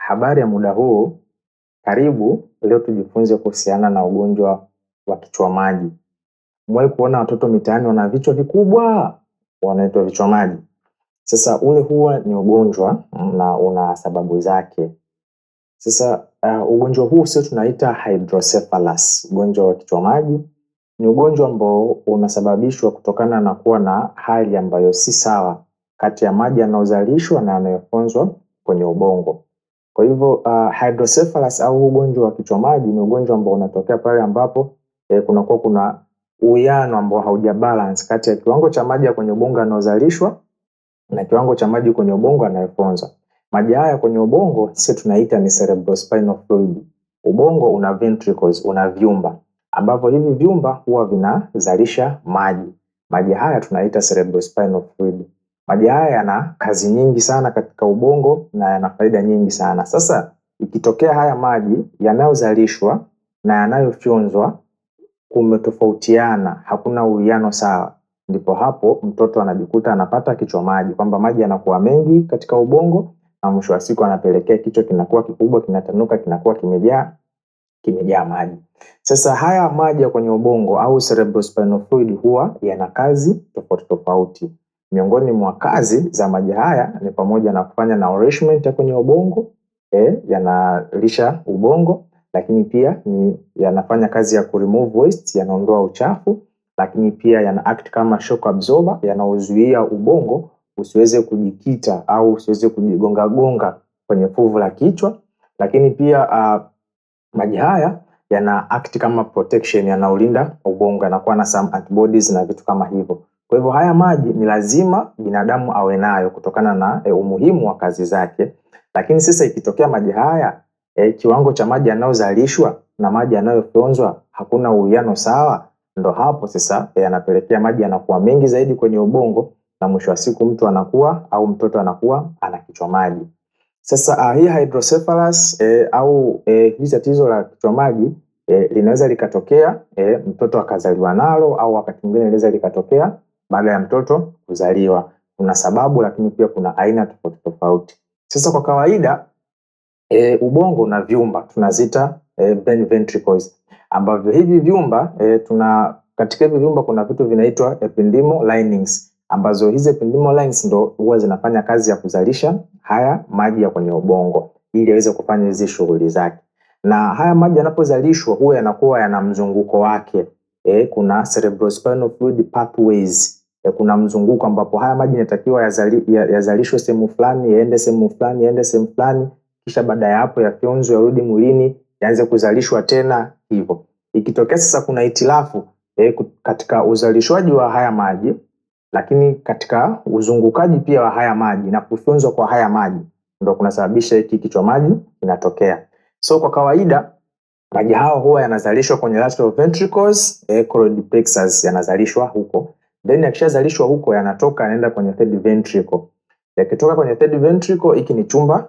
Habari ya muda huu, karibu leo tujifunze kuhusiana na ugonjwa wa kichwa maji. Umewahi kuona watoto mitaani wana vichwa vikubwa, wanaitwa vichwa maji. Sasa ule huwa ni ugonjwa na una sababu zake. Sasa ugonjwa huu sio tunaita hydrocephalus, ugonjwa wa kichwa maji. Ni ugonjwa ambao unasababishwa kutokana na kuwa na hali ambayo si sawa kati ya maji yanayozalishwa na yanayofyonzwa kwenye ubongo. Kwa hivyo hydrocephalus au ugonjwa wa kichwa maji ni ugonjwa ambao unatokea pale ambapo kunakuwa kuna uwiano ambao haujabalance kati ya kiwango cha maji kwenye ubongo yanayozalishwa na kiwango cha maji kwenye ubongo yanayofyonzwa. Maji haya kwenye ubongo sisi tunaita ni cerebrospinal fluid. Ubongo una ventricles, una vyumba ambavyo hivi vyumba huwa vinazalisha maji. Maji haya tunaita cerebrospinal fluid. Maji haya yana kazi nyingi sana katika ubongo na yana faida nyingi sana. Sasa ikitokea haya maji yanayozalishwa na yanayofyonzwa kumetofautiana, hakuna uwiano sawa, ndipo hapo mtoto anajikuta anapata kichwa maji, kwamba maji yanakuwa mengi katika ubongo na mwisho wa siku anapelekea kichwa kinakuwa kikubwa, kinatanuka, kinakuwa kimejaa maji. Sasa haya maji kwenye ubongo au cerebrospinal fluid huwa yana kazi tofauti tofauti. Miongoni mwa kazi za maji haya ni pamoja na kufanya nourishment kwenye ubongo, yanalisha ubongo, lakini pia yanafanya kazi ya kuremove waste, yanaondoa uchafu, lakini pia yana act kama shock absorber, yanaozuia ubongo usiweze kujikita au usiweze kujigonga kwenye fuvu la kichwa, lakini pia maji haya yana act kama protection, yanaulinda ubongo, yanakuwa na some antibodies na vitu kama hivyo. Kwa hivyo haya maji ni lazima binadamu awe nayo kutokana na umuhimu wa kazi zake. Lakini sasa ikitokea maji haya kiwango cha maji yanayozalishwa na maji yanayofyonzwa hakuna uwiano sawa, ndo hapo sasa yanapelekea maji yanakuwa mengi zaidi kwenye ubongo na mwisho wa siku mtu anakuwa au mtoto anakuwa ana kichwa maji. Sasa hii hydrocephalus au hii tatizo la kichwa maji linaweza likatokea mtoto akazaliwa nalo, au wakati mwingine linaweza likatokea baada ya mtoto kuzaliwa. Kuna sababu, lakini pia kuna aina tofauti tofauti. Sasa kwa kawaida ubongo una vyumba tunazita brain ventricles, ambavyo hivi vyumba katika hivi vyumba kuna vitu vinaitwa ependymal linings, ambazo hizi ependymal lines ndo huwa zinafanya kazi ya kuzalisha haya maji ya kwenye ubongo ili yaweze kufanya hizi shughuli zake. Na haya maji yanapozalishwa huwa yanakuwa yana mzunguko wake. Kuna cerebrospinal fluid pathways. Kuna mzunguko ambapo haya maji yanatakiwa yazalishwe sehemu fulani, yaende sehemu fulani, yaende sehemu fulani, kisha baada ya hapo yafyonzwe yarudi mwilini, yaanze kuzalishwa tena hivyo. Ikitokea sasa kuna hitilafu katika uzalishwaji wa haya maji, lakini katika uzungukaji pia wa haya maji na kufyonzwa kwa haya maji, ndio kunasababisha hiki kichwa maji kinatokea. So kwa kawaida maji hao huwa yanazalishwa kwenye lateral ventricles, choroid plexus yanazalishwa huko. Then yakishazalishwa huko yanatoka yanaenda kwenye third ventricle. Yakitoka kwenye third ventricle, hiki ni chumba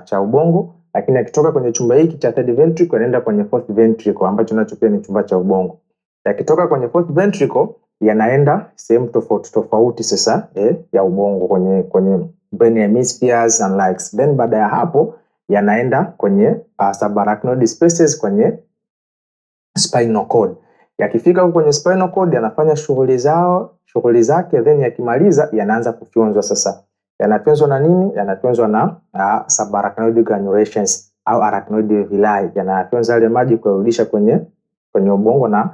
cha ubongo, lakini yakitoka kwenye chumba hiki cha third ventricle yanaenda kwenye fourth ventricle ambacho nacho pia ni chumba cha ubongo. Yakitoka kwenye fourth ventricle yanaenda sehemu tofauti tofauti sasa ya ubongo kwenye brain hemispheres and likes. Then baada ya hapo yanaenda kwenye subarachnoid spaces kwenye spinal cord. Yakifika huko kwenye spinal cord yanafanya shughuli zake, then yakimaliza yanaanza kufyonzwa sasa. Yanafyonzwa na nini? Yanafyonzwa na subarachnoid granulations au arachnoid villi. Yanafyonza yale maji kurudisha kwenye ubongo na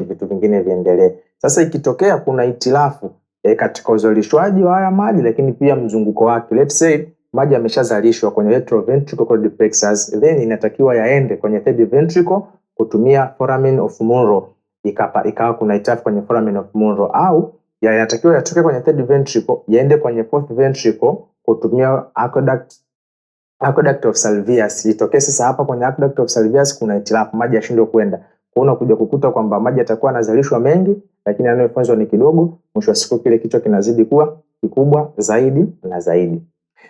vitu vingine viendelee. Sasa ikitokea kuna hitilafu katika uzalishwaji wa haya maji, lakini pia mzunguko wake, let's say maji yameshazalishwa kwenye lateral ventricle choroid plexus, then inatakiwa yaende kwenye third ventricle kutumia foramen of Monro, ikawa kuna hitilafu kwenye foramen of Monro, au yanatakiwa yatoke kwenye third ventricle yaende kwenye fourth ventricle kutumia aqueduct of Salvius. Itokee sasa hapa kwenye aqueduct of Salvius kuna hitilafu, maji yashindwe kwenda. Kuna kuja kukuta kwamba maji yatakuwa yanazalishwa mengi lakini yanayofyonzwa ni kidogo, mwisho wa siku kile kichwa kinazidi kuwa kikubwa zaidi na zaidi.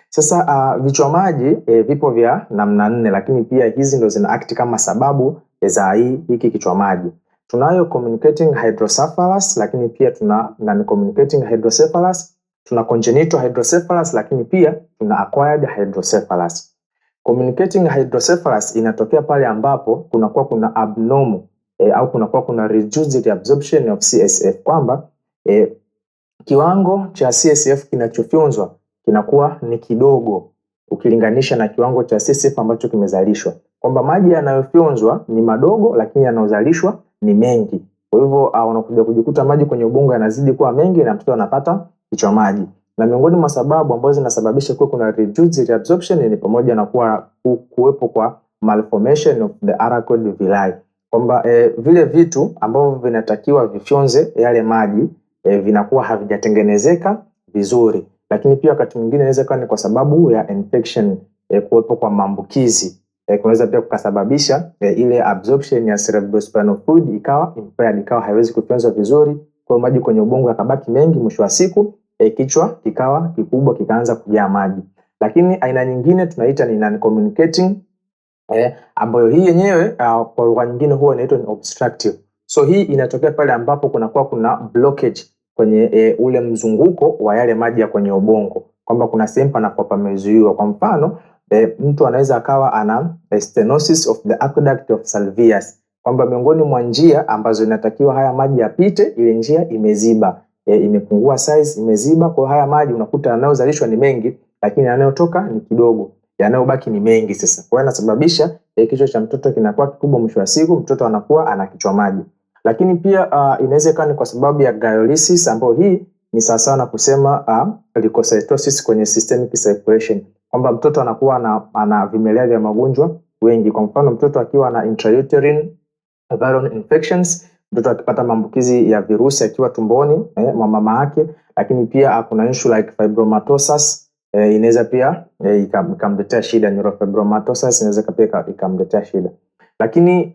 Sasa vichwa maji vipo vya namna 4, lakini pia hizi ndo zina act kama sababu za hiki kichwa maji. Tunayo communicating hydrocephalus, lakini pia tuna non-communicating hydrocephalus, tuna congenital hydrocephalus, lakini pia tuna acquired hydrocephalus. Communicating hydrocephalus inatokea pale ambapo kunakuwa kuna abnormal au kunakuwa kuna reduced absorption of CSF, kwamba kiwango cha CSF kinachofyonzwa kinakuwa ni kidogo ukilinganisha na kiwango cha CSF ambacho kimezalishwa, kwamba maji yanayofyonzwa ni madogo lakini yanayozalishwa ni mengi. Kwa hivyo unakuja kujikuta maji kwenye ubongo yanazidi kuwa mengi na mtoto anapata kichwa maji. Na miongoni mwa sababu ambazo zinasababisha kuwa kuna reduced absorption ni pamoja na kuwepo kwa malformation of the arachnoid villi, kwamba vile vitu ambavyo vinatakiwa vifyonze yale maji vinakuwa havijatengenezeka vizuri. Lakini pia wakati mwingine inaweza kuwa ni kwa sababu ya infection, kuwepo kwa maambukizi kunaweza pia kukasababisha ile absorption ya cerebrospinal fluid ikawa impaired, ikawa haiwezi kufyonzwa vizuri, kwa maji kwenye ubongo yakabaki mengi, mwisho wa siku kichwa kikawa kikubwa kikaanza kujaa maji. Lakini aina nyingine tunaita ni non communicating, ambayo hii yenyewe kwa lugha nyingine huwa inaitwa ni obstructive. So hii inatokea pale ambapo kuna blockage kwenye ule mzunguko wa yale maji ya kwenye ubongo, kwamba kuna sehemu panakuwa pamezuiwa. Kwa mfano mtu anaweza akawa ana stenosis of the aqueduct of Salvius, kwamba miongoni mwa njia ambazo inatakiwa haya maji yapite, ile njia imeziba, imepungua size, imeziba. Kwa haya maji unakuta yanayozalishwa ni mengi lakini yanayotoka ni kidogo, yanayobaki ni mengi. Sasa kwa hiyo inasababisha kichwa cha mtoto kinakuwa kikubwa, mwisho wa siku mtoto anakuwa ana kichwa maji. Lakini pia inaweza kuwa ni kwa sababu ya gliolysis, ambayo hii ni sawa na kusema leukocytosis kwenye systemic circulation, kwamba mtoto anakuwa ana vimelea vya magonjwa wengi. Kwa mfano mtoto akiwa na intrauterine viral infections, mtoto akipata maambukizi ya virusi akiwa tumboni mwa mama yake. Lakini pia kuna issue like fibromatosis, inaweza pia ikamletea shida. Neurofibromatosis inaweza pia ikamletea shida. Lakini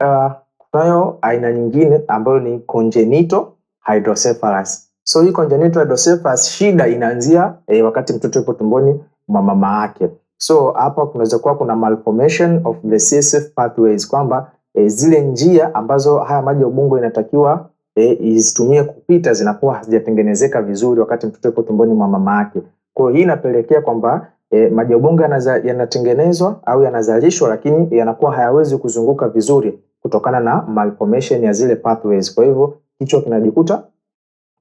tunayo aina nyingine ambayo ni congenital hydrocephalus. So hii congenital hydrocephalus shida inaanzia wakati mtoto yupo tumboni mwa mama yake. So hapa kunaweza kuwa kuna malformation of the CSF pathways, kwamba zile njia ambazo haya maji ya ubongo inatakiwa izitumie kupita zinakuwa hazijatengenezeka vizuri wakati mtoto yupo tumboni mwa mama yake. Kwa hiyo hii inapelekea kwamba maji ya ubongo yanatengenezwa au yanazalishwa, lakini yanakuwa hayawezi kuzunguka vizuri kutokana na malformation ya zile pathways. Kwa hivyo kichwa kinajikuta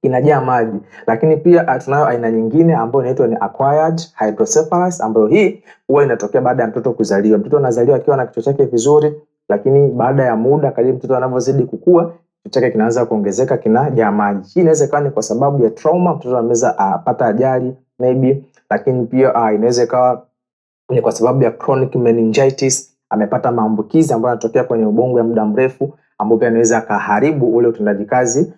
kinajaa maji. Lakini pia tunayo aina nyingine ambayo inaitwa ni acquired hydrocephalus, ambayo hii huwa inatokea baada ya mtoto kuzaliwa. Mtoto anazaliwa akiwa na kichwa chake vizuri, lakini baada ya muda kadri mtoto anavyozidi kukua, kichwa chake kinaanza kuongezeka, kinajaa maji. Hii inaweza kuwa ni kwa sababu ya trauma, mtoto anaweza apata ajali maybe. Lakini pia inaweza kuwa ni kwa sababu ya chronic meningitis, amepata maambukizi ambayo yanatokea kwenye ubongo ya muda mrefu, ambapo pia anaweza kaharibu ule utendaji kazi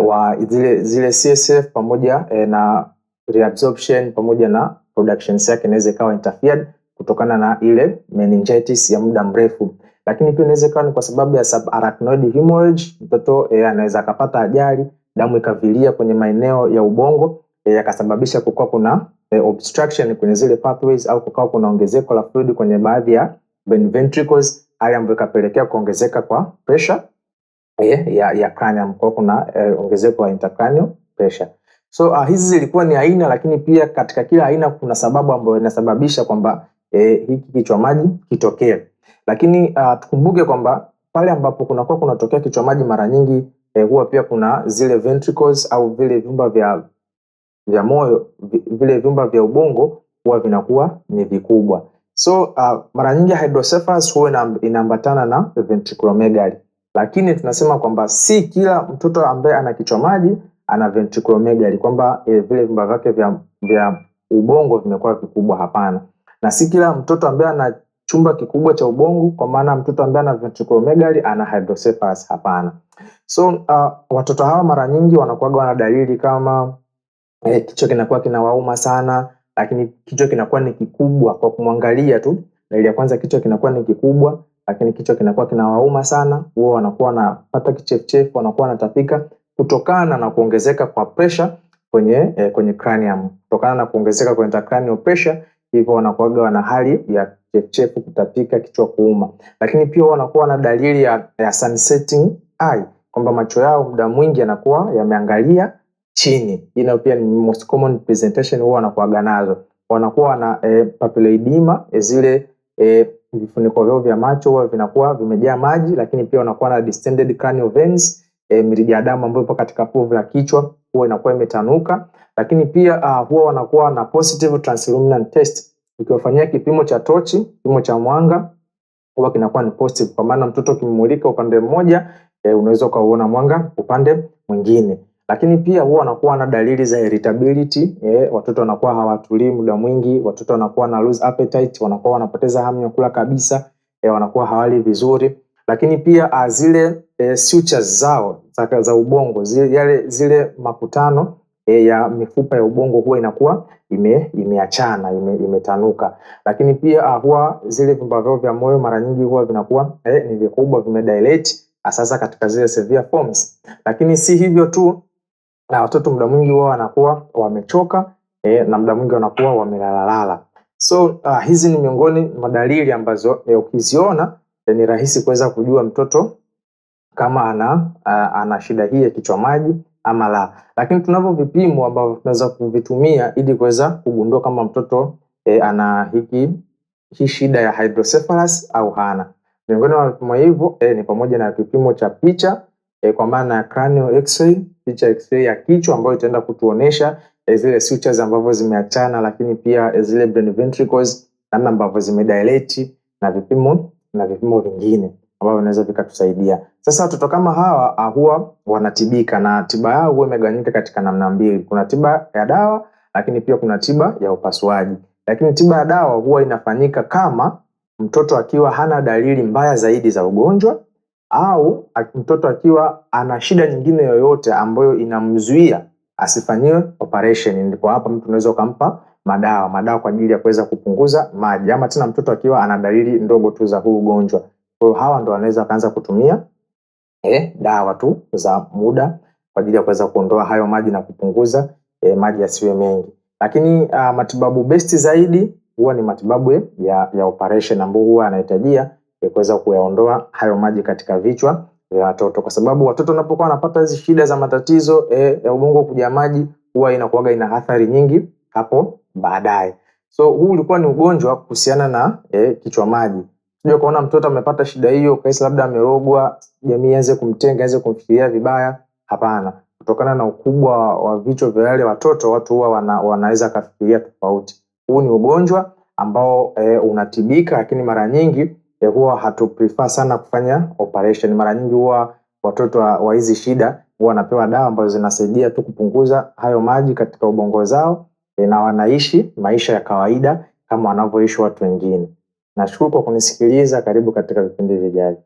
wa zile CSF pamoja na reabsorption pamoja na production yake inaweza ikawa interfered kutokana na ile meningitis ya muda mrefu. Lakini pia inaweza kuwa ni kwa sababu ya subarachnoid hemorrhage, mtoto anaweza akapata ajali, damu ikavilia kwenye maeneo ya ubongo yakasababisha kukua kuna obstruction kwenye zile pathways, au kukao kuna ongezeko la fluid kwenye baadhi ya ventricles, hali ambayo ikapelekea kuongezeka kwa pressure ya cranium, kwa kuna ongezeko la intracranial pressure. So hizi zilikuwa ni aina, lakini pia katika kila aina kuna sababu ambayo inasababisha kwamba hiki kichwa maji kitokee. Lakini tukumbuke kwamba pale ambapo kunatokea kichwa maji mara nyingi huwa pia kuna zile ventricles au vile vyumba vya moyo, vile vyumba vya ubongo huwa vinakuwa ni vikubwa. So mara nyingi hydrocephalus huwa inaambatana na ventriculomegaly. Lakini tunasema kwamba si kila mtoto ambaye ana kichwa maji ana ventriculomegaly, kwamba vile vyumba vyake vya ubongo vimekuwa vikubwa, hapana. Na si kila mtoto ambaye ana chumba kikubwa cha ubongo, kwa maana mtoto ambaye ana ventriculomegaly ana hydrocephalus, hapana. So watoto hawa mara nyingi wanakuwa wana dalili kama kichwa kinakuwa kinawauma sana, lakini kichwa kinakuwa ni kikubwa kwa kumwangalia tu. Dalili ya kwanza, kichwa kinakuwa ni kikubwa lakini kichwa kinakuwa kinawauma sana. Wao wanakuwa wanapata kichefuchefu, wanakuwa wanatapika kutokana na kuongezeka kwa pressure kwenye cranium, kutokana na kuongezeka kwa intracranial pressure. Hivyo wanakuwa wana hali ya kichefuchefu, kutapika, kichwa kuuma. Lakini pia wanakuwa na dalili ya sunsetting eye, kwamba macho yao muda mwingi yanakuwa yameangalia chini. Hii pia ni most common presentation huwa wanakuwa nazo. wanakuwa na papilloedema, zile vifuniko vyao vya macho huwa vinakuwa vimejaa maji, lakini pia wanakuwa na distended cranial veins, mirija ya damu ambayo ipo katika povu la kichwa huwa inakuwa imetanuka, lakini pia huwa wanakuwa na positive transluminant test. Ukiwafanyia kipimo cha tochi, kipimo cha mwanga, huwa kinakuwa ni positive, kwa maana mtoto ukimulika upande mmoja unaweza ukaona mwanga upande mwingine. Lakini pia huwa wanakuwa na dalili za irritability, watoto wanakuwa hawatulii muda mwingi, watoto wanakuwa na lose appetite, wanakuwa wanapoteza hamu ya kula kabisa, wanakuwa hawali vizuri. Lakini pia zile sutures zao za ubongo, zile makutano ya mifupa ya ubongo huwa inakuwa imeachana, imetanuka. Lakini pia huwa zile vimba vyao vya moyo mara nyingi huwa vinakuwa ni vikubwa, vimedilate, sasa katika zile severe forms. Lakini si hivyo tu, na watoto muda mwingi huwa wanakuwa wamechoka na muda mwingi wanakuwa wamelalala. So hizi ni miongoni mwa dalili ambazo ukiziona ni rahisi kuweza kujua mtoto kama ana shida hii ya kichwa maji ama la. Lakini tunavyo vipimo ambavyo tunaweza kuvitumia ili kuweza kugundua kama mtoto ana hii shida ya hydrocephalus au hana. Miongoni mwa vipimo hivyo ni pamoja na kipimo cha picha kwa maana ya cranial x-ray, picha x-ray ya kichwa ambayo itaenda kutuonesha zile sutures ambavyo zimeachana, lakini pia zile brain ventricles namna ambavyo zimedilate na vipimo vingine ambavyo vinaweza vikatusaidia. Sasa watoto kama hawa huwa wanatibika, na tiba yao huwa imegawanyika katika namna mbili. Kuna tiba ya dawa, lakini pia kuna tiba ya upasuaji. Lakini tiba ya dawa huwa inafanyika kama mtoto akiwa hana dalili mbaya zaidi za ugonjwa, au mtoto akiwa ana shida nyingine yoyote ambayo inamzuia asifanyiwe operation. Ndipo hapa mtu unaweza kumpa madawa kwa ajili ya kuweza kupunguza maji, ama tena mtoto akiwa ana dalili ndogo tu za huu ugonjwa. Kwa hiyo hawa ndo wanaweza kaanza kutumia dawa tu za muda kwa ajili ya kuweza kuondoa hayo maji na kupunguza maji yasiwe mengi. Lakini matibabu best zaidi huwa ni matibabu ya operation ambayo huwa anahitajia kuweza kuyaondoa hayo maji katika vichwa vya watoto, kwa sababu watoto wanapokuwa wanapata hizi shida za matatizo ya ubongo kujaa maji huwa inakuwaga ina athari nyingi hapo baadaye. So huu ulikuwa ni ugonjwa kuhusiana na kichwa maji. Sio kuona mtoto amepata shida hiyo kaisa labda amerogwa, jamii ianze kumtenga, ianze kumfikiria vibaya. Hapana. Kutokana na ukubwa wa vichwa vya wale watoto, watu huwa wanaweza kufikiria tofauti. Huu ni ugonjwa ambao unatibika, lakini mara nyingi huwa hatuprefer sana kufanya operation. Mara nyingi huwa watoto wa hizi shida huwa wanapewa dawa ambazo zinasaidia tu kupunguza hayo maji katika ubongo zao, na wanaishi maisha ya kawaida kama wanavyoishi watu wengine. Nashukuru kwa kunisikiliza. Karibu katika vipindi vijavyo.